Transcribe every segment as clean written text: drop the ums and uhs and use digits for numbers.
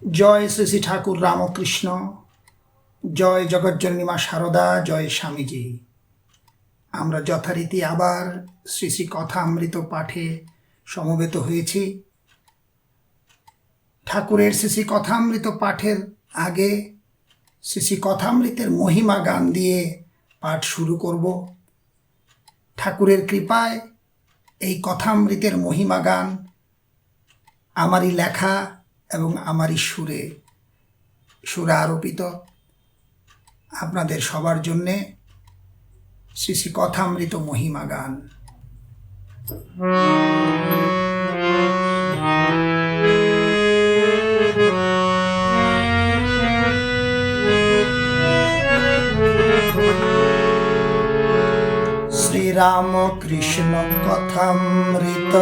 জয় শ্রী শ্রী ঠাকুর রামকৃষ্ণ, জয় জগজ্জননী মা শারদা, জয় স্বামীজি। আমরা যথারীতি আবার শ্রী শ্রী কথামৃত পাঠে সমবেত হয়েছি। ঠাকুরের শ্রী শ্রী কথামৃত পাঠের আগে শ্রী শ্রী কথামৃতের মহিমা গান দিয়ে পাঠ শুরু করব। ঠাকুরের কৃপায় এই কথামৃতের মহিমা গান আমারই লেখা এবং আমারই সুরে আরোপিত। আপনাদের সবার জন্যে শ্রী শ্রী কথামৃত মহিমা গান। শ্রীরাম কৃষ্ণ কথামৃত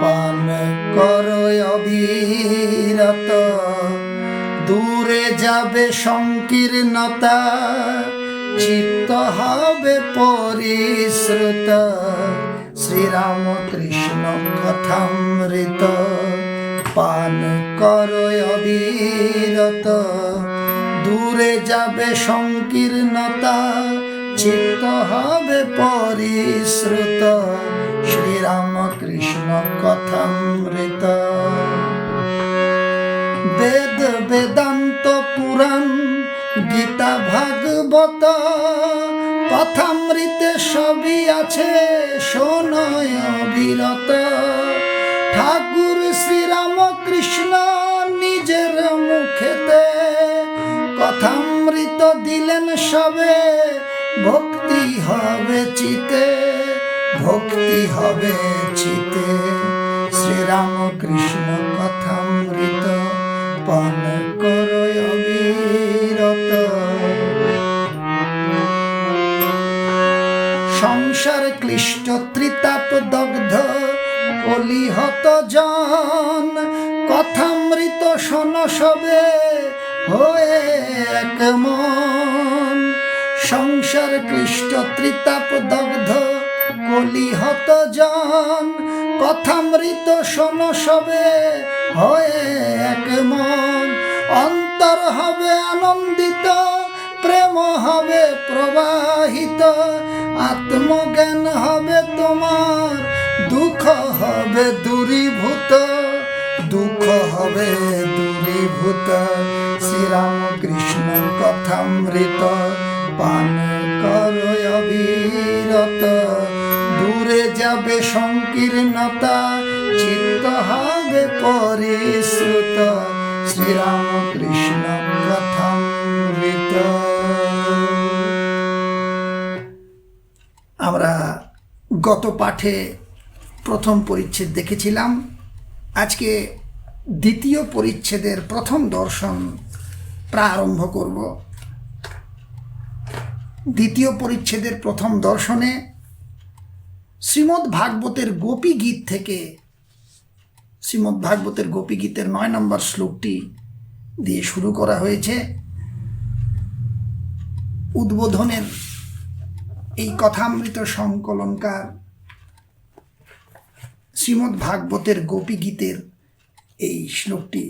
পান করো অবিরত, দূরে যাবে সংকীর্ণতা, চিত্ত হবে পরিশ্রুত। শ্রীরাম কৃষ্ণ কথামৃত পান করো অবিরত, দূরে যাবে সংকীর্ণতা, চিত্ত হবে পরিশ্রুত। শ্রীরাম কৃষ্ণ কথামৃত। বেদ বেদান্ত পুরাণ গীতা ভাগবত কথামৃতে সবই আছে শোনয় অবিরত। ঠাকুর শ্রীরাম কৃষ্ণ নিজের মুখেতে কথামৃত দিলেন সবে, ভক্তি হবে চিতে, ভক্তি হবে চিতে। শ্রীরাম কৃষ্ণ কথামৃত পান করো অবিরত। সংসার ক্লিষ্ট ত্রিতাপ দগ্ধ কলিহত জন, কথামৃত শোন সবে হয়ে এক মন। সংসার ক্লিষ্ট ত্রিতাপ দগ্ধ কলিহত জন, কথামৃত শোন সবে হয়ে এক মন। অন্তর হবে আনন্দিত, প্রেম হবে প্রবাহিত, আত্মজ্ঞান হবে তোমার, দুঃখ হবে দূরীভূত, দুঃখ হবে দূরীভূত। শ্রীরাম কৃষ্ণ কথামৃত পান করো অবিরত, দূরে যাবে সংকীর্ণতা, চিত্ত হবে পরিশ্রুত। শ্রীরাম কৃষ্ণ কথামৃত। আমরা গত পাঠে প্রথম পরিচ্ছেদ দেখেছিলাম। আজকে দ্বিতীয় পরিচ্ছেদের প্রথম দর্শন প্রারম্ভ করব। দ্বিতীয় পরিচ্ছেদের প্রথম দর্শনে শ্রীমদ্ ভাগবতের গোপী গীত থেকে, শ্রীমদ্ ভাগবতের গোপী গীতের 9 নম্বর শ্লোকটি দিয়ে শুরু করা হয়েছে। উদ্বোধনের এই কথামৃত সংকলনকার শ্রীমদ্ ভাগবতের গোপী গীতের এই শ্লোকটি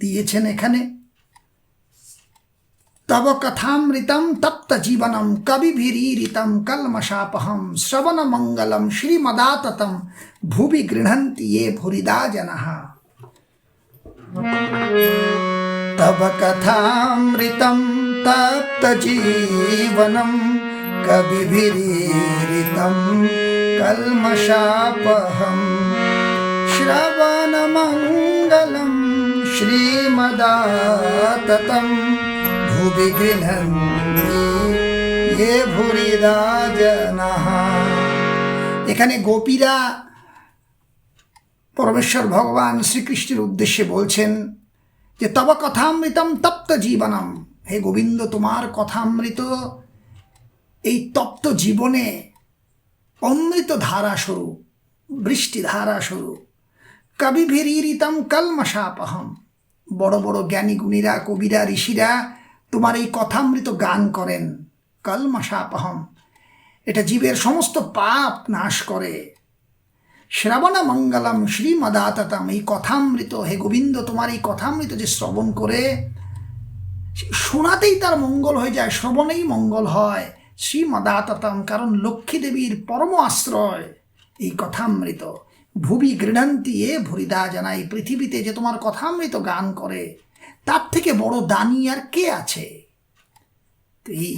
দিয়েছেন এখানে। তব কথামৃতম তপ্ত জীবনম কবিভিরীরিতম কলমশাপহম শ্রবণ মঙ্গলম শ্রীমদাততম ভুবি গৃহন্তি ये ভুরিদা জনঃ। তব কথামৃতম তপ্ত জীবনম কবিভিরীরিতম কলমশাপহম শ্রবণ মঙ্গলম শ্রীমদাততম ভুবি গৃহন্তি ये ভুরিদা জনঃ। এখানে গোপীরা পরমেশ্বর ভগবান শ্রীকৃষ্ণের উদ্দেশ্যে বলছেন যে তব কথামৃতম তপ্ত জীবনম, হে গোবিন্দ তোমার কথামৃত এই তপ্ত জীবনে অমৃত ধারা স্বরূপ, বৃষ্টি ধারা স্বরূপ। কবিভিরীরিতম কলমশাপহম, বড় বড় জ্ঞানী গুণীরা, কবিরা, ঋষিরা তোমার এই কথামৃত গান করেন। কলমশাপহম, এটা জীবের সমস্ত পাপ নাশ করে। শ্রবণ মঙ্গলম শ্রীমদাততম, এই কথামৃত, হে গোবিন্দ তোমার এই কথামৃত যে শ্রবণ করে, শোনাতেই তার মঙ্গল হয়ে যায়, শ্রবণেই মঙ্গল হয়। শ্রীমদাততম, কারণ লক্ষ্মী দেবীর পরম আশ্রয় এই কথামৃত। ভুবি গৃণন্তি এ ভরিদা জানাই, পৃথিবীতে যে তোমার কথামৃত গান করে তার থেকে বড় দানী আর কে আছে? এই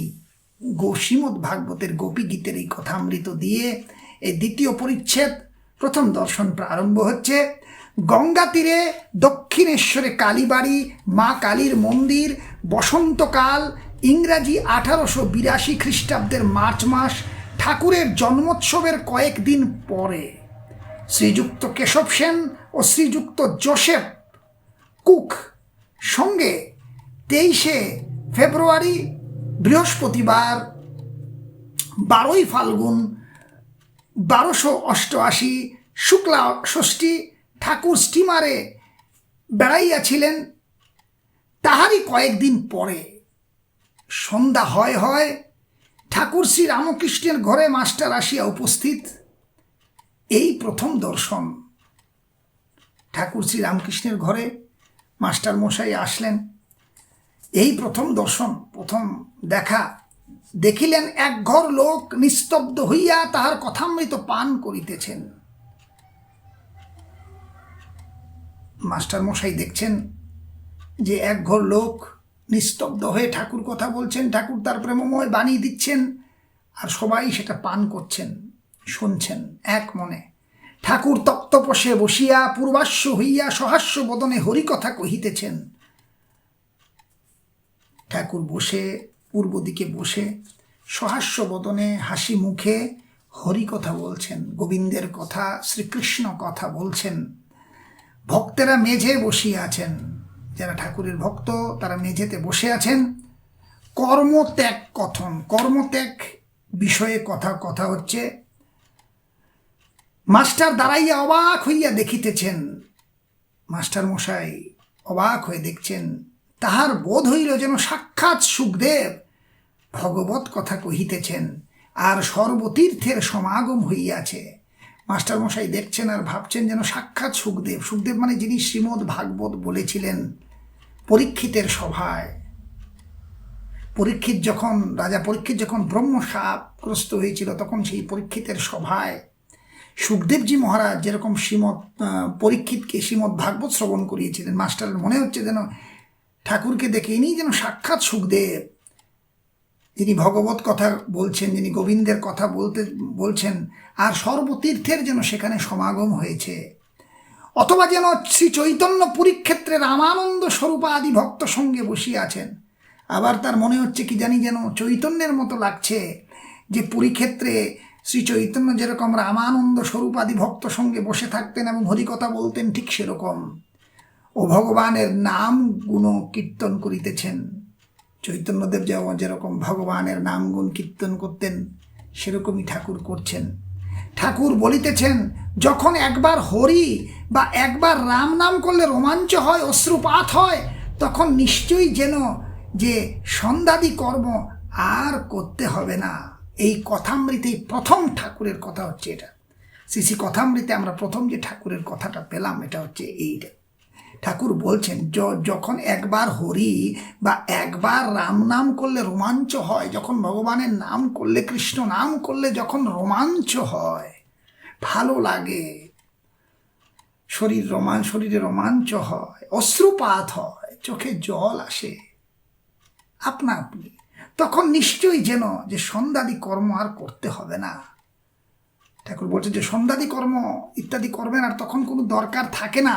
শ্রীমদ্ ভাগবতের গোপী গীতের এই কথামৃত দিয়ে এই দ্বিতীয় পরিচ্ছেদ প্রথম দর্শন প্রারম্ভ হচ্ছে। গঙ্গা তীরে দক্ষিণেশ্বরে কালীবাড়ি, মা কালীর মন্দির। বসন্তকাল, ইংরাজি 1882 খ্রিস্টাব্দের মার্চ মাস, ঠাকুরের জন্মোৎসবের কয়েকদিন পরে শ্রীযুক্ত কেশব সেন ও শ্রীযুক্ত জোসেফ কুক সঙ্গে 23শে ফেব্রুয়ারি বৃহস্পতিবার 12ই ফাল্গুন 1288 শুক্লা ষষ্ঠী ঠাকুর স্টিমারে বেড়াইয়াছিলেন। তাহারই কয়েকদিন পরে সন্ধ্যা হয় ঠাকুর শ্রী রামকৃষ্ণের ঘরে মাস্টার আসিয়া উপস্থিত। এই প্রথম দর্শন, ঠাকুর শ্রী রামকৃষ্ণের ঘরে মাস্টার মশাই আসলেন। এই প্রথম দর্শন, প্রথম দেখা। দেখিলেন এক ঘর লোক নিস্তব্ধ হইয়া তাহার কথামৃত পান করিতেছেন। মাস্টার মশাই দেখছেন যে এক ঘর লোক নিস্তব্ধ হয়ে ঠাকুর কথা বলছেন, ঠাকুর তার প্রেমময় বাণী দিচ্ছেন, আর সবাই সেটা পান করছেন, শুনছেন এক মনে। ঠাকুর তক্তপোষে বসিয়া পূর্বাস্য হইয়া সহাস্য বদনে হরিকথা কহিতেছেন। ঠাকুর বসে, পূর্ব দিকে বসে সহাস্য বদনে হাসি মুখে হরিকথা বলছেন, গোবিন্দের কথা, শ্রীকৃষ্ণ কথা বলছেন। ভক্তেরা মেঝে বসিয়ে আছেন, যারা ঠাকুরের ভক্ত তারা মেঝেতে বসে আছেন। কর্মত্যাগ কথন, কর্মত্যাগ বিষয়ে কথা হচ্ছে। মাস্টার দাঁড়াইয়া অবাক হইয়া দেখিতেছেন। মাস্টার মশাই অবাক হয়ে দেখছেন। তাহার বোধ হইল যেন সাক্ষাৎ সুখদেব ভগবত কথা কহিতেছেন, আর সর্বতীর্থের সমাগম হইয়াছে। মাস্টার মশাই দেখছেন আর ভাবছেন যেন সাক্ষাৎ সুখদেব। সুখদেব মানে যিনি শ্রীমদ্ ভাগবত বলেছিলেন পরীক্ষিতের সভায়। রাজা পরীক্ষিত যখন ব্রহ্মশাপগ্রস্ত হয়েছিল, তখন সেই পরীক্ষিতের সভায় সুখদেবজি মহারাজ যেরকম পরীক্ষিতকে শ্রীমদ্ ভাগবত শ্রবণ করিয়েছিলেন। মাস্টারের মনে হচ্ছে যেন ঠাকুরকে দেখে ইনি যেন সাক্ষাৎ সুখদেব, যিনি ভগবত কথা বলছেন, যিনি গোবিন্দের কথা বলছেন, আর সর্বতীর্থের যেন সেখানে সমাগম হয়েছে। অথবা যেন শ্রী চৈতন্য পুরীক্ষেত্রে রামানন্দ স্বরূপ আদি ভক্ত সঙ্গে বসিয়ে আছেন। আবার তার মনে হচ্ছে কি জানি যেন চৈতন্যের মতো লাগছে, যে পুরীক্ষেত্রে শ্রী চৈতন্য যেরকম রামানন্দ স্বরূপ আদি ভক্ত সঙ্গে বসে থাকতেন এবং হরিকথা বলতেন, ঠিক সেরকম ও ভগবানের নাম গুণ কীর্তন করিতেছেন। চৈতন্যদেব যেরকম ভগবানের নাম গুণ কীর্তন করতেন, সেরকমই ঠাকুর করছেন। ঠাকুর বলিতেছেন, যখন একবার হরি বা একবার রাম নাম করলে রোমাঞ্চ হয়, অশ্রুপাত হয়, তখন নিশ্চয়ই যেন যে সন্ধ্যাদি কর্ম আর করতে হবে না। এই কথামৃতেই প্রথম ঠাকুরের কথা হচ্ছে এটা। শ্রী কথামৃতে আমরা প্রথম যে ঠাকুরের কথাটা পেলাম, এটা হচ্ছে এইটা। ঠাকুর বলছেন যখন একবার হরি বা একবার রাম নাম করলে রোমাঞ্চ হয়, যখন ভগবানের নাম করলে, কৃষ্ণ নাম করলে যখন রোমাঞ্চ হয়, ভালো লাগে, শরীরে রোমাঞ্চ হয়, অশ্রুপাত হয়, চোখে জল আসে আপনা আপনি, তখন নিশ্চয়ই যেন যে সন্ধ্যাদি কর্ম আর করতে হবে না। ঠাকুর বলছে যে সন্ধ্যাদি কর্ম ইত্যাদি কর্মের আর তখন কোনো দরকার থাকে না।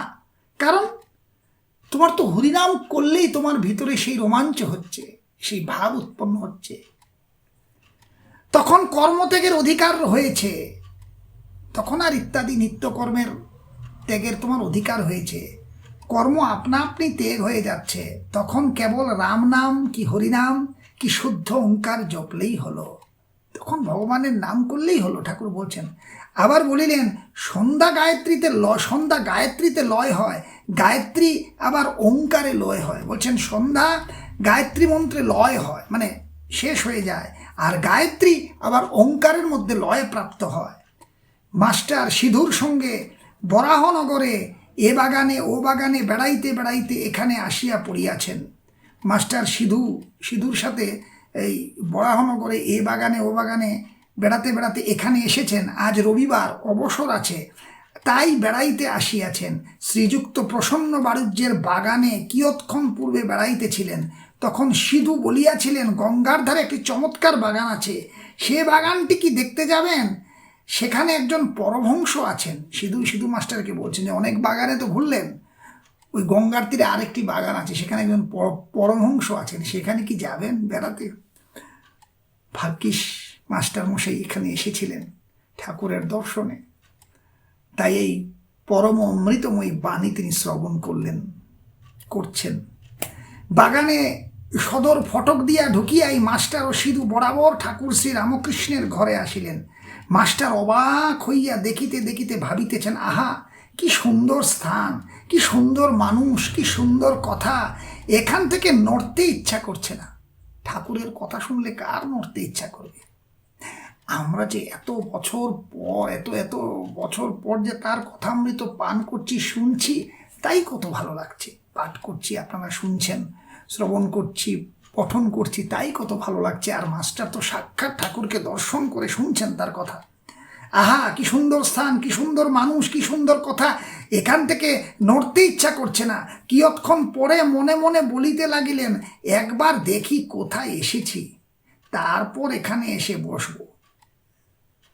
কারণ তোমার তো হরিনাম করলেই তোমার ভিতরে সেই রোমাঞ্চ হচ্ছে, সেই ভাব উৎপন্ন হচ্ছে, তখন কর্মত্যাগের অধিকার হয়েছে, তখন আর ইত্যাদি নিত্যকর্মের ত্যাগের তোমার অধিকার হয়েছে, কর্ম আপনা আপনি ত্যাগ হয়ে যাচ্ছে। তখন কেবল রাম নাম কি হরিনাম কি শুদ্ধ ওঙ্কার জপলেই হলো, তখন ভগবানের নাম করলেই হলো, ঠাকুর বলছেন। আবার বলিলেন সন্ধ্যা গায়ত্রীতে লয় হয়, গায়ত্রী আবার ওঙ্কারে লয় হয়। বলছেন সন্ধ্যা গায়ত্রী মন্ত্রে লয় হয়, মানে শেষ হয়ে যায়, আর গায়ত্রী আবার ওঙ্কারের মধ্যে লয় প্রাপ্ত হয়। মাস্টার সিধুর সঙ্গে বরাহনগরে এ বাগানে ও বাগানে বেড়াইতে বেড়াইতে এখানে আসিয়া পড়িয়াছেন। মাস্টার সিধুর সাথে এই বরাহনগরে এ বাগানে ও বাগানে বেড়াতে বেড়াতে এখানে এসেছেন। আজ রবিবার, অবসর আছে, তাই বেড়াইতে আসিয়াছেন। শ্রীযুক্ত প্রসন্ন বাণিজ্যের বাগানে কিয়ৎক্ষণ পূর্বে বেড়াইতেছিলেন। তখন সিধু বলিয়াছিলেন, গঙ্গার ধারে একটি চমৎকার বাগান আছে, সে বাগানটি কি দেখতে যাবেন? সেখানে একজন পরমহংস আছেন। সিধু মাস্টারকে বলছেন যে অনেক বাগানে তো ঘুরলেন, ওই গঙ্গার তীরে আরেকটি বাগান আছে, সেখানে একজন পরমহংস আছেন, সেখানে কি যাবেন বেড়াতে? ভাগ্যিস মাস্টার মশাই এখানে এসেছিলেন ঠাকুরের দর্শনে, তাই এই পরম অমৃতময়ী বাণী তিনি শ্রবণ করছেন। বাগানে সদর ফটক দিয়া ঢুকিয়াই মাস্টার ও সিধু বরাবর ঠাকুর শ্রী রামকৃষ্ণের ঘরে আসিলেন। মাস্টার অবাক হইয়া দেখিতে দেখিতে ভাবিতেছেন, আহা কি সুন্দর স্থান, কি সুন্দর মানুষ, কি সুন্দর কথা, এখান থেকে নড়তে ইচ্ছা করছে না। ঠাকুরের কথা শুনলে কার নড়তে ইচ্ছা করবে? আমরা যে এত বছর পর যে তার কথামৃত পান করছি, শুনছি, তাই কত ভালো লাগছে। পাঠ করছি, আপনারা শুনছেন, শ্রবণ করছি, পঠন করছি, তাই কত ভালো লাগছে। আর মাস্টার তো সাক্ষাৎ ঠাকুরকে দর্শন করে শুনছেন তার কথা। আহা কি সুন্দর স্থান, কি সুন্দর মানুষ, কি সুন্দর কথা, এখান থেকে নড়তে ইচ্ছা করছে না। কিয়ৎক্ষণ পরে মনে মনে বলিতে লাগিলেন, একবার দেখি কোথায় এসেছি, তারপর এখানে এসে বসবো।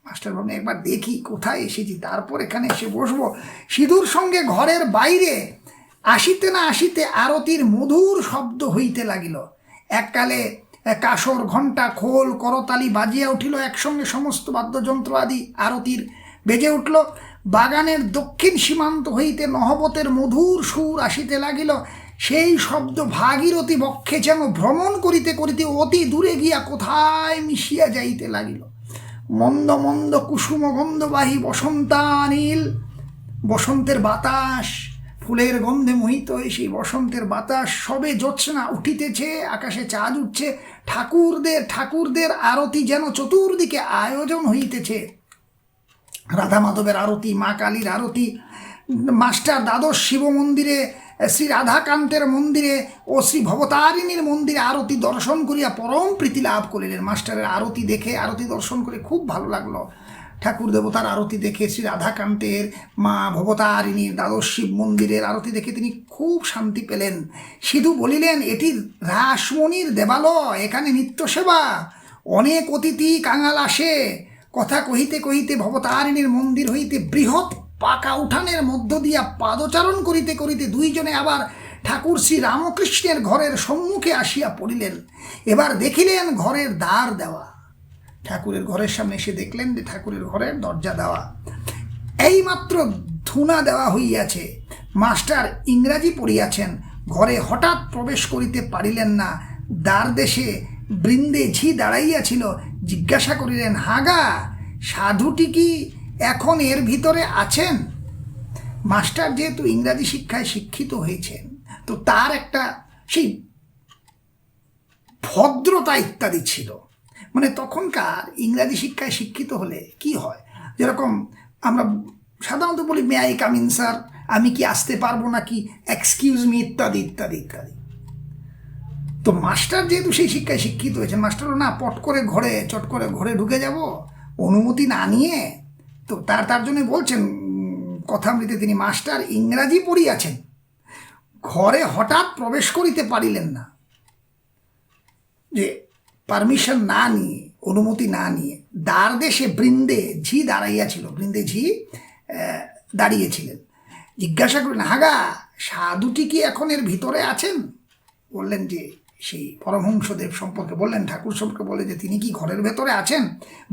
মাস্টার ভাবলেন, একবার দেখি কোথায় এসেছি, তারপর এখানে এসে বসবো। সিধুর সঙ্গে ঘরের বাইরে আসিতে না আসিতে আরতির মধুর শব্দ হইতে লাগিল। এককালে কাসর, ঘণ্টা, খোল, করতালি বাজিয়া উঠিল, একসঙ্গে সমস্ত বাদ্যযন্ত্র আদি আরতির বেজে উঠল। বাগানের দক্ষিণ সীমান্ত হইতে নহবতের মধুর সুর আসিতে লাগিল। সেই শব্দ ভাগীরথী বক্ষে যেন ভ্রমণ করিতে করিতে অতি দূরে গিয়া কোথায় মিশিয়া যাইতে লাগিল। মন্দ মন্দ কুসুম গন্ধবাহী বসন্তানীল, বসন্তের বাতাস, ফুলের গন্ধে মোহিত হয়ে সেই বসন্তের বাতাস, সবে জ্যোৎস্না উঠিতেছে, আকাশে চাঁদ উঠছে, ঠাকুরদের আরতি যেন চতুর্দিকে আয়োজন হইতেছে। রাধা মাধবের আরতি, মা কালীর আরতি। মাস্টার দ্বাদশ শিব মন্দিরে, শ্রী রাধাকান্তের মন্দিরে ও শ্রী ভবতারিণীর মন্দিরে আরতি দর্শন করিয়া পরম প্রীতি লাভ করিলেন। মাস্টারের আরতি দেখে, আরতি দর্শন করে খুব ভালো লাগলো। ঠাকুর দেবতার আরতি দেখে, শ্রী রাধাকান্তের, মা ভবতারিণীর, দ্বাদশ শিব মন্দিরের আরতি দেখে তিনি খুব শান্তি পেলেন। সিধু বলিলেন, এটি রাসমণির দেবালয়, এখানে নিত্য সেবা, অনেক অতিথি কাঙাল আসে। কথা কহিতে কহিতে ভবতারিণীর মন্দির হইতে বৃহৎ পাকা উঠানের মধ্য দিয়া পাদচারণ করিতে করিতে দুইজনে আবার ঠাকুর শ্রী রামকৃষ্ণের ঘরের সম্মুখে আসিয়া পড়িলেন। এবার দেখিলেন ঘরের দ্বার দেওয়া। ঠাকুরের ঘরের সামনে এসে দেখলেন যে ঠাকুরের ঘরের দরজা দেওয়া, এইমাত্র ধুনা দেওয়া হইয়াছে। মাস্টার ইংরাজি পড়িয়াছেন, ঘরে হঠাৎ প্রবেশ করিতে পারিলেন না। দ্বার দেশে বৃন্দে ঝি দাঁড়াইয়াছিল। জিজ্ঞাসা করিলেন, হাগা সাধুটি কি এখন এর ভিতরে আছেন? মাস্টার যেহেতু ইংরাজি শিক্ষায় শিক্ষিত হয়েছেন, তো তার একটা সেই ভদ্রতা ইত্যাদি ছিল। মানে তখনকার ইংরাজি শিক্ষায় শিক্ষিত হলে কি হয়, যেরকম আমরা সাধারণত বলি, may I come in sir, আমি কি আসতে পারবো নাকি, এক্সকিউজ মি, ইত্যাদি ইত্যাদি ইত্যাদি। তো মাস্টার যেহেতু সেই শিক্ষায় শিক্ষিত হয়েছেন, মাস্টারও না চট করে ঘরে ঢুকে যাব অনুমতি না নিয়ে, তো তার জন্য বলছেন কথামৃতে তিনি, মাস্টার ইংরাজি পড়িয়াছেন, ঘরে হঠাৎ প্রবেশ করিতে পারিলেন না, যে পারমিশন না নিয়ে, অনুমতি না নিয়ে। দ্বার দেশে বৃন্দে ঝি দাঁড়াইয়াছিল, বৃন্দে ঝি দাঁড়িয়েছিলেন। জিজ্ঞাসা করলেন, হাগা সাধুটি কি এখন এর ভিতরে আছেন? বললেন যে সেই পরমহংসদেব সম্পর্কে বললেন, ঠাকুর সম্পর্কে বলে যে তিনি কি ঘরের ভেতরে আছেন?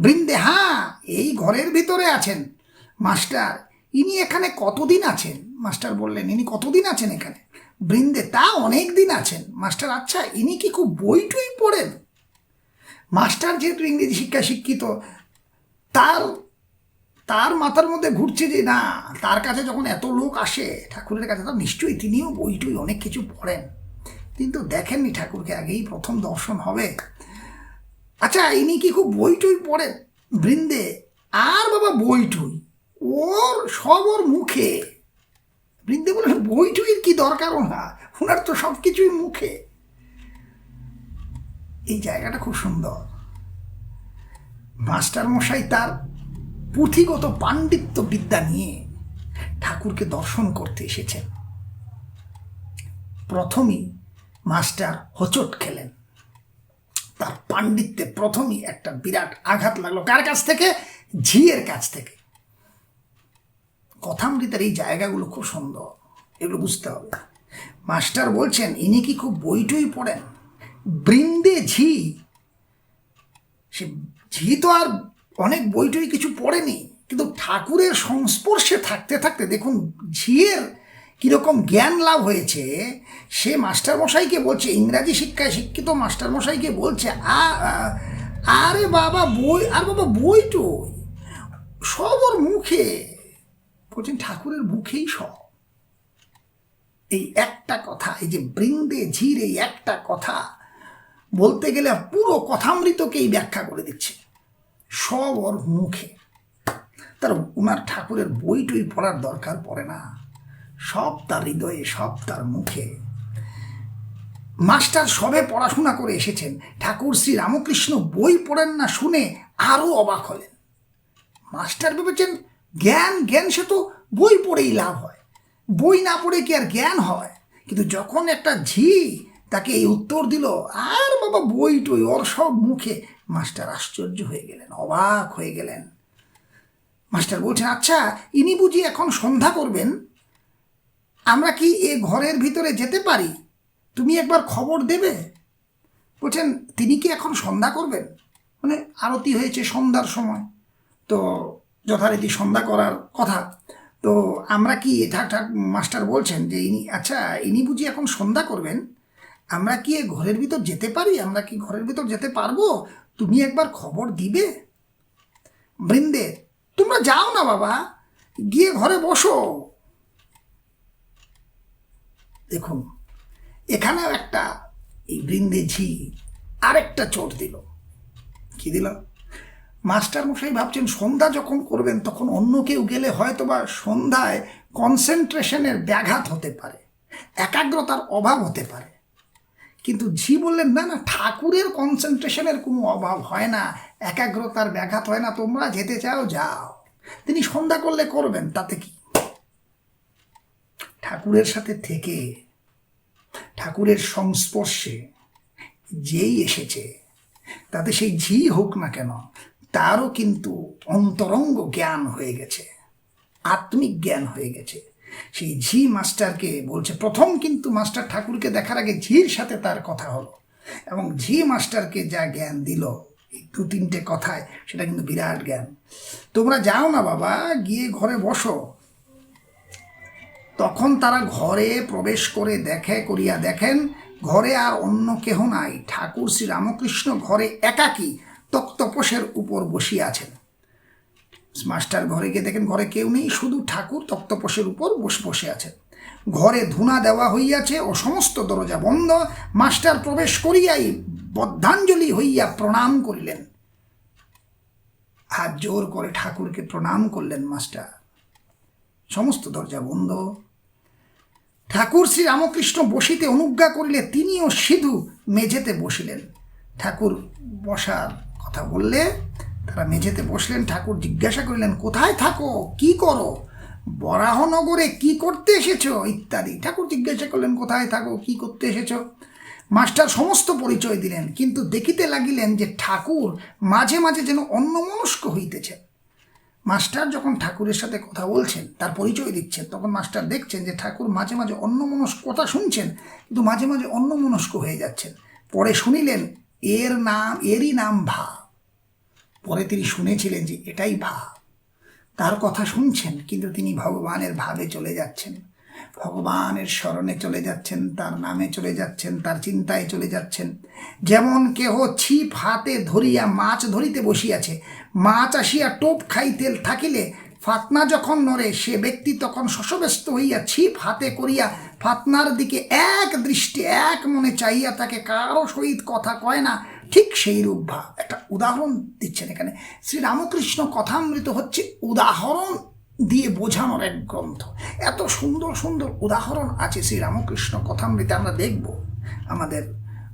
বৃন্দে, হ্যাঁ এই ঘরের ভিতরে আছেন। মাস্টার, ইনি এখানে কতদিন আছেন? মাস্টার বললেন, ইনি কতদিন আছেন এখানে? বৃন্দে, তা অনেক দিন আছেন। মাস্টার, আচ্ছা ইনি কি খুব বই টই পড়েন? মাস্টার যেহেতু ইংরেজি শিক্ষায় শিক্ষিত, তার মাথার মধ্যে ঘুরছে যে না, তার কাছে যখন এত লোক আসে ঠাকুরের কাছে, তার নিশ্চয়ই তিনিও বই টই অনেক কিছু পড়েন, কিন্তু দেখেননি ঠাকুরকে, আগেই প্রথম দর্শন হবে। আচ্ছা ইনি কি খুব বই টই পড়েন? বৃন্দে, আর বাবা বই টই, ওর মুখে। বৃন্দে বললেন বই টুইয়ের কি দরকার ওনার তো সব কিছুই মুখে। এই জায়গাটা খুব সুন্দর। মাস্টার মশাই তার পুঁথিগত পাণ্ডিত্য বিদ্যা নিয়ে ঠাকুরকে দর্শন করতে এসেছেন। প্রথমেই মাস্টার হোঁচট খেলেন, তার পাণ্ডিত্যে প্রথমেই একটা বিরাট আঘাত লাগলো। কার কাছ থেকে? ঝিয়ের কাছ থেকে। কথামৃতের এই জায়গাগুলো খুব সুন্দর, এগুলো বুঝতে হবে। মাস্টার বলছেন ইনি কি খুব বইটই পড়েন? বৃন্দে ঝি, সে ঝি তো আর অনেক বইটই কিছু পড়েনি, কিন্তু ঠাকুরের সংস্পর্শে থাকতে থাকতে দেখুন ঝিয়ের কীরকম জ্ঞান লাভ হয়েছে। সে মাস্টারমশাইকে বলছে, ইংরাজি শিক্ষায় শিক্ষিত মাস্টারমশাইকে বলছে, আরে বাবা বই, আর বাবা বইটই সব ওর মুখে। বলছেন ঠাকুরের মুখেই সব। এই একটা কথা, এই যে বৃন্দে ঝির, এই একটা কথা বলতে গেলে পুরো কথামৃতকেই ব্যাখ্যা করে দিচ্ছে। সব ওর মুখে। তার ওনার ঠাকুরের বইটই পড়ার দরকার পড়ে না, সব তার হৃদয়ে, সব তার মুখে। মাস্টার সবে পড়াশোনা করে এসেছেন, ঠাকুর শ্রী রামকৃষ্ণ বই পড়েন না শুনে আরও অবাক হলেন। মাস্টার ভেবেছেন জ্ঞান জ্ঞান সে তো বই পড়েই লাভ হয়, বই না পড়ে কি আর জ্ঞান হয়? কিন্তু যখন একটা ঝি তাকে এই উত্তর দিল, আর বাবা বইটই ওর সব মুখে, মাস্টার আশ্চর্য হয়ে গেলেন, অবাক হয়ে গেলেন। মাস্টার বলছেন, আচ্ছা ইনি বুঝি এখন সন্ধ্যা করবেন, আমরা কি এ ঘরের ভিতরে যেতে পারি? তুমি একবার খবর দেবে। বলছেন তিনি কি এখন সন্ধ্যা করবেন? মানে আরতি হয়েছে সন্ধ্যার সময়, তো যথারীতি সন্ধ্যা করার কথা, তো আমরা কি মাস্টার বলছেন যে ইনি বুঝি এখন সন্ধ্যা করবেন, আমরা কি এ ঘরের ভিতর যেতে পারি? আমরা কি ঘরের ভিতর যেতে পারবো? তুমি একবার খবর দিবে। বৃন্দে, তোমরা যাও না বাবা, গিয়ে ঘরে বসো। দেখুন এখানেও একটা, এই বৃন্দে ঝি আরেকটা চোট দিল। কি দিল? মাস্টার মশাই ভাবছেন সন্ধ্যা যখন করবেন তখন অন্য কেউ গেলে হয়তো বা সন্ধ্যায় কনসেন্ট্রেশনের ব্যাঘাত হতে পারে, একাগ্রতার অভাব হতে পারে। কিন্তু ঝি বললেন না না, ঠাকুরের কনসেন্ট্রেশনের কোনো অভাব হয় না, একাগ্রতার ব্যাঘাত হয় না, তোমরা যেতে চাও যাও, তিনি সন্ধ্যা করলে করবেন, তাতে কি? ঠাকুরের সাথে থেকে, ঠাকুরের সংস্পর্শে যেই এসেছে, তাতে সেই ঝি হোক না কেন, তারও কিন্তু অন্তরঙ্গ জ্ঞান হয়ে গেছে, আত্মিক জ্ঞান হয়ে গেছে। সেই ঝি মাস্টারকে বলছে, প্রথম কিন্তু মাস্টার ঠাকুরকে দেখার আগে ঝির সাথে তার কথা হলো, এবং ঝি মাস্টারকে যা জ্ঞান দিল এই 2-3টে কথায়, সেটা কিন্তু বিরাট জ্ঞান। তোমরা যাও না বাবা, গিয়ে ঘরে বসো। তখন তারা ঘরে প্রবেশ করে দেখেন ঘরে আর অন্য কেহ নাই, ঠাকুর শ্রী রামকৃষ্ণ ঘরে একাকী তক্তপোষের উপর বসিয়া আছেন। মাস্টার ঘরে গিয়ে দেখেন ঘরে কেউ নেই, শুধু ঠাকুর তক্তপোষের উপর বসে আছেন। ঘরে ধুনা দেওয়া হইয়াছে ও সমস্ত দরজা বন্ধ। মাস্টার প্রবেশ করিয়াই বদ্ধাঞ্জলি হইয়া প্রণাম করিলেন, হাত জোর করে ঠাকুরকে প্রণাম করলেন মাস্টার। সমস্ত দরজা বন্ধ। ঠাকুর শ্রী রামকৃষ্ণ বসিতে অনুজ্ঞা করিলে তিনিও সিধু মেঝেতে বসিলেন। ঠাকুর বসার কথা বললে তারা মেঝেতে বসলেন। ঠাকুর জিজ্ঞাসা করিলেন, কোথায় থাকো, কি করো, বরাহনগরে কি করতে এসেছো ইত্যাদি। ঠাকুর জিজ্ঞাসা করলেন, কোথায় থাকো, কি করতে এসেছো। মাস্টার সমস্ত পরিচয় দিলেন, কিন্তু দেখিতে লাগিলেন যে ঠাকুর মাঝে মাঝে যেন অন্যমনস্ক হইতেছেন। মাস্টার যখন ঠাকুরের সাথে কথা বলছেন, তার পরিচয় দিচ্ছেন, তখন মাস্টার দেখছেন যে ঠাকুর মাঝে মাঝে অন্যমনস্ক, কথা শুনছেন কিন্তু মাঝে মাঝে অন্যমনস্ক হয়ে যাচ্ছেন। পরে শুনিলেন এরই নাম ভাব। পরে তিনি শুনেছিলেন যে এটাই ভাব, তার কথা শুনছেন কিন্তু তিনি ভগবানের ভাবে চলে যাচ্ছেন, ভগবানের স্মরণে চলে যাচ্ছেন, তার নামে চলে যাচ্ছেন, তার চিন্তায় চলে যাচ্ছেন। যেমন কেহ ছিপ হাতে ধরিয়া মাছ ধরিতে বসিয়াছে, মাছ আসিয়া টোপ খাইতে থাকিলে ফাতনা যখন নড়ে, সে ব্যক্তি তখন শশব্যস্ত হইয়া ছিপ হাতে করিয়া ফাতনার দিকে এক দৃষ্টি এক মনে চাইয়া তাকে কারো সহিত কথা কয় না, ঠিক সেই রূপ ভাব। একটা উদাহরণ দিচ্ছেন এখানে শ্রী রামকৃষ্ণ কথামৃত হচ্ছে উদাহরণ দিয়ে বোঝানোর এক গ্রন্থ। এত সুন্দর সুন্দর উদাহরণ আছে শ্রীরামকৃষ্ণ কথামৃতে, আমরা দেখব আমাদের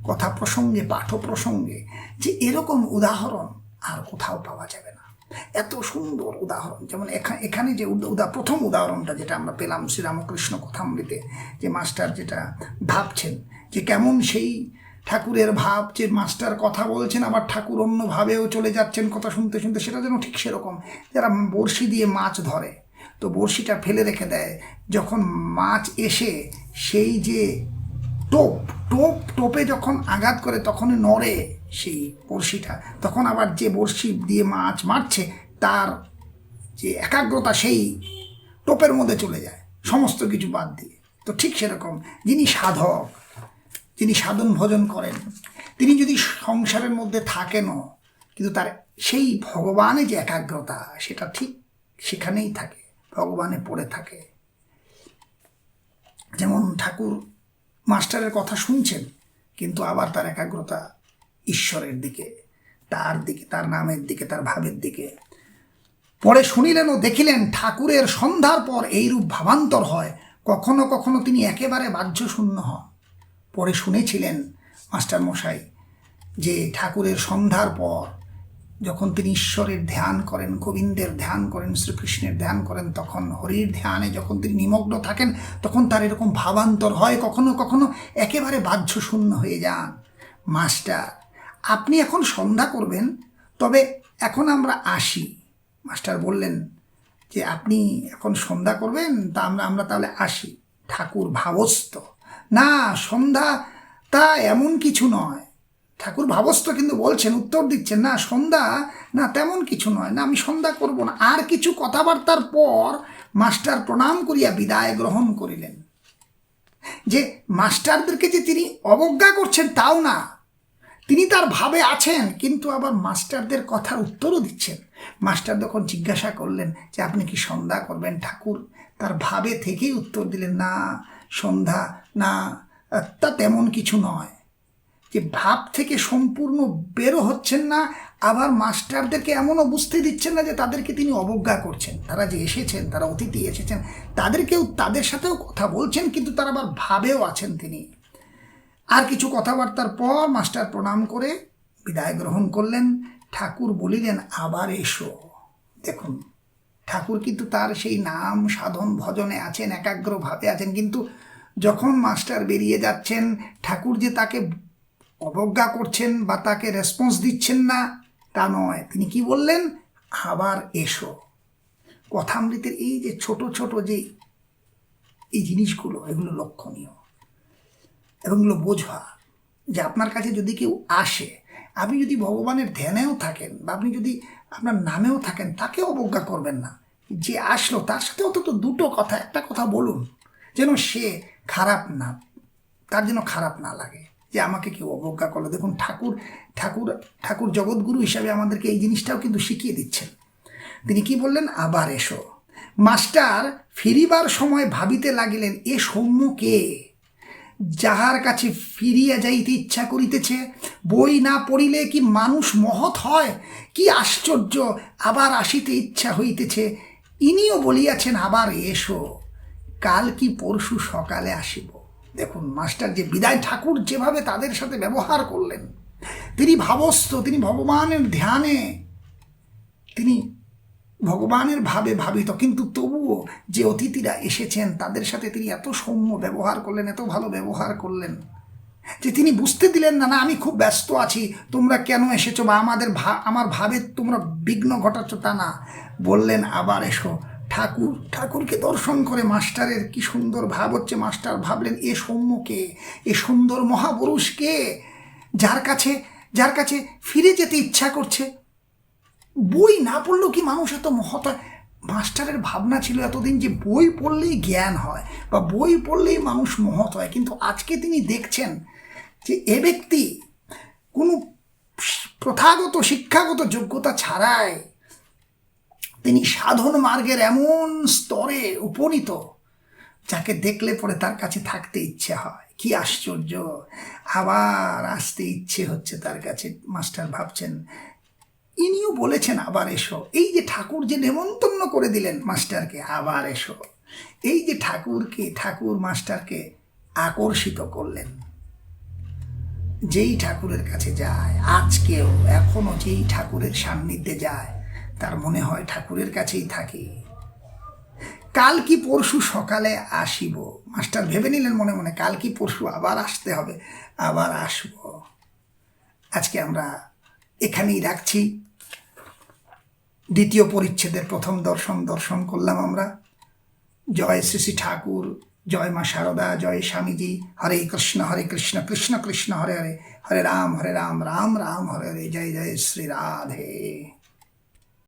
কথা প্রসঙ্গে, পাঠ প্রসঙ্গে, যে এরকম উদাহরণ আর কোথাও পাওয়া যাবে না। এত সুন্দর উদাহরণ, যেমন এখানে যে প্রথম উদাহরণটা যেটা আমরা পেলাম শ্রীরামকৃষ্ণ কথামৃতে, যে মাস্টার যেটা ভাবছেন যে কেমন সেই ঠাকুরের ভাব, যে মাস্টার কথা বলছেন আবার ঠাকুর অন্যভাবেও চলে যাচ্ছেন কথা শুনতে শুনতে, সেটা যেন ঠিক সেরকম যারা বড়শি দিয়ে মাছ ধরে, তো বড়শিটা ফেলে রেখে দেয়, যখন মাছ এসে সেই যে টোপে যখন আঘাত করে তখন নড়ে সেই বড়শিটা, তখন আবার যে বড়শি দিয়ে মাছ মারছে তার যে একাগ্রতা সেই টোপের মধ্যে চলে যায় সমস্ত কিছু বাদ দিয়ে। তো ঠিক সেরকম যিনি সাধক, যিনি সাধন ভজন করেন, তিনি যদি সংসারের মধ্যে থাকেনও, কিন্তু তার সেই ভগবানের যে একাগ্রতা সেটা ঠিক সেখানেই থাকে, ভগবানে পড়ে থাকে। যেমন ঠাকুর মাস্টারের কথা শুনছেন, কিন্তু আবার তার একাগ্রতা ঈশ্বরের দিকে, তার নামের দিকে, তার ভাবের দিকে। পরে শুনিলেন ও দেখিলেন ঠাকুরের সন্ধ্যার পর এইরূপ ভাবান্তর হয়, কখনো কখনো তিনি একেবারে বাহ্যশূন্য হন। পরে শুনেছিলেন মাস্টার মশাই যে ঠাকুরের সন্ধ্যার পর যখন তিনি ঈশ্বরের ধ্যান করেন, গোবিন্দের ধ্যান করেন, শ্রীকৃষ্ণের ধ্যান করেন, তখন হরির ধ্যানে যখন তিনি নিমগ্ন থাকেন তখন তার এরকম ভাবান্তর হয়, কখনো কখনো একেবারে বাহ্যশূন্য হয়ে যান। মাস্টার, আপনি এখন সন্ধ্যা করবেন, তবে এখন আমরা আসি। মাস্টার বললেন যে আপনি এখন সন্ধ্যা করবেন, তা আমরা তাহলে আসি। ঠাকুর ভাবস্থ, না সন্ধ্যা তা এমন কিছু নয়। ঠাকুর ভাবস্থ কিন্তু বলছেন, উত্তর দিচ্ছেন, না সন্ধ্যা না তেমন কিছু নয়, না আমি সন্ধ্যা করব না। আর কিছু কথাবার্তার পর মাস্টার প্রণাম করিয়া বিদায় গ্রহণ করিলেন। যে মাস্টারদেরকে যে তিনি অবজ্ঞা করছেন তাও না, তিনি তার ভাবে আছেন, কিন্তু আবার মাস্টারদের কথার উত্তরও দিচ্ছেন। মাস্টার যখন জিজ্ঞাসা করলেন যে আপনি কি সন্ধ্যা করবেন, ঠাকুর তার ভাবে থেকেই উত্তর দিলেন, না সন্ধ্যা না তা তেমন কিছু নয়। যে ভাব থেকে সম্পূর্ণ বেরো হচ্ছেন না, আবার মাস্টারদেরকে এমনও বুঝতে দিচ্ছেন না যে তাদেরকে তিনি অবজ্ঞা করছেন। তারা যে এসেছেন, তারা অতিথি এসেছেন, তাদের সাথেও কথা বলছেন, কিন্তু তারা আবার ভাবেও আছেন তিনি। আর কিছু কথাবার্তার পর মাস্টার প্রণাম করে বিদায় গ্রহণ করলেন। ঠাকুর বলিলেন আবার এসো। দেখুন, ঠাকুর কিন্তু তার সেই নাম সাধন ভজনে আছেন, একাগ্রভাবে আছেন, কিন্তু যখন মাস্টার বেরিয়ে যাচ্ছেন, ঠাকুর যে তাকে অবজ্ঞা করছেন বা তাকে রেসপন্স দিচ্ছেন না তা নয়। তিনি কি বললেন, আবার এসো। কথামৃতের এই যে ছোট ছোট যে এই জিনিসগুলো, এগুলো লক্ষণীয় এবং এগুলো বোঝা, যে আপনার কাছে যদি কেউ আসে, আপনি যদি ভগবানের ধ্যানেও থাকেন বা আপনি যদি আপনার নামেও থাকেন, তাকে অবজ্ঞা করবেন না। যে আসলো তার সাথে অন্তত দুটো কথা, একটা কথা বলুন, যেন সে খারাপ না, তার যেন খারাপ না লাগে যে আমাকে কেউ অবজ্ঞা করলো। দেখুন, ঠাকুর জগৎগুরু হিসাবে আমাদেরকে এই জিনিসটাও কিন্তু শিখিয়ে দিচ্ছেন। তিনি কি বললেন, আবার এসো। মাস্টার ফিরিবার সময় ভাবিতে লাগিলেন, এ সৌম্য কে, যাহার কাছে ফিরিয়া যাইতে ইচ্ছা করিতেছে? বই না পড়িলে কি মানুষ মহৎ হয়? কি আশ্চর্য, আবার আসিতে ইচ্ছা হইতেছে। ইনিও বলিয়াছেন আবার এসো, কাল কি পরশু সকালে আসিব। দেখুন, মাস্টার যে বিদায়, ঠাকুর যেভাবে তাদের সাথে ব্যবহার করলেন, তিনি ভাবস্থ, তিনি ভগবানের ধ্যানে, তিনি ভগবানের ভাবে ভাবিত, কিন্তু তবুও যে অতিথিরা এসেছেন তাদের সাথে তিনি এত সৌম্য ব্যবহার করলেন, এত ভালো ব্যবহার করলেন যে তিনি বুঝতে দিলেন না, না আমি খুব ব্যস্ত আছি, তোমরা কেন এসেছো বা আমার ভাবে তোমরা বিঘ্ন ঘটাচ্ছ, তা না। বললেন আবার এসো। ঠাকুরকে দর্শন করে মাস্টারের কি সুন্দর ভাব হচ্ছে। মাস্টার ভাবলেন, এ সৌম্যকে, এ সুন্দর মহাপুরুষকে, যার কাছে ফিরে যেতে ইচ্ছা করছে। বই না পড়লেও কি মানুষ এত মহৎ হয়? মাস্টারের ভাবনা ছিল এতদিন যে বই পড়লেই জ্ঞান হয় বা বই পড়লেই মানুষ মহৎ হয়, কিন্তু আজকে তিনি দেখছেন যে এ ব্যক্তি কোনো প্রথাগত শিক্ষাগত যোগ্যতা ছাড়াই তিনি সাধন মার্গের এমন স্তরে উপনীত, যাকে দেখলে পরে তার কাছে থাকতে ইচ্ছে হয়। কি আশ্চর্য, আবার আসতে ইচ্ছে হচ্ছে তার কাছে। মাস্টার ভাবছেন ইনিও বলেছেন আবার এসো। এই যে ঠাকুর যে নেমন্তন্ন করে দিলেন মাস্টারকে, আবার এসো, এই যে ঠাকুর মাস্টারকে আকর্ষিত করলেন। যেই ঠাকুরের কাছে যায়, আজকেও এখনো যেই ঠাকুরের সান্নিধ্যে যায়, তার মনে হয় ঠাকুরের কাছেই থাকি। কাল কি পরশু সকালে আসিব, মাস্টার ভেবে নিলেন মনে মনে, কাল কি পরশু আবার আসতে হবে, আবার আসব। আজকে আমরা এখানেই রাখছি। দ্বিতীয় পরিচ্ছেদের প্রথম দর্শন করলাম আমরা। জয় শ্রী শ্রী ঠাকুর, জয় মা শারদা, জয় স্বামীজি। হরে কৃষ্ণ কৃষ্ণ কৃষ্ণ হরে হরে, হরে রাম রাম রাম হরে হরে। জয় জয় শ্রী রাধে।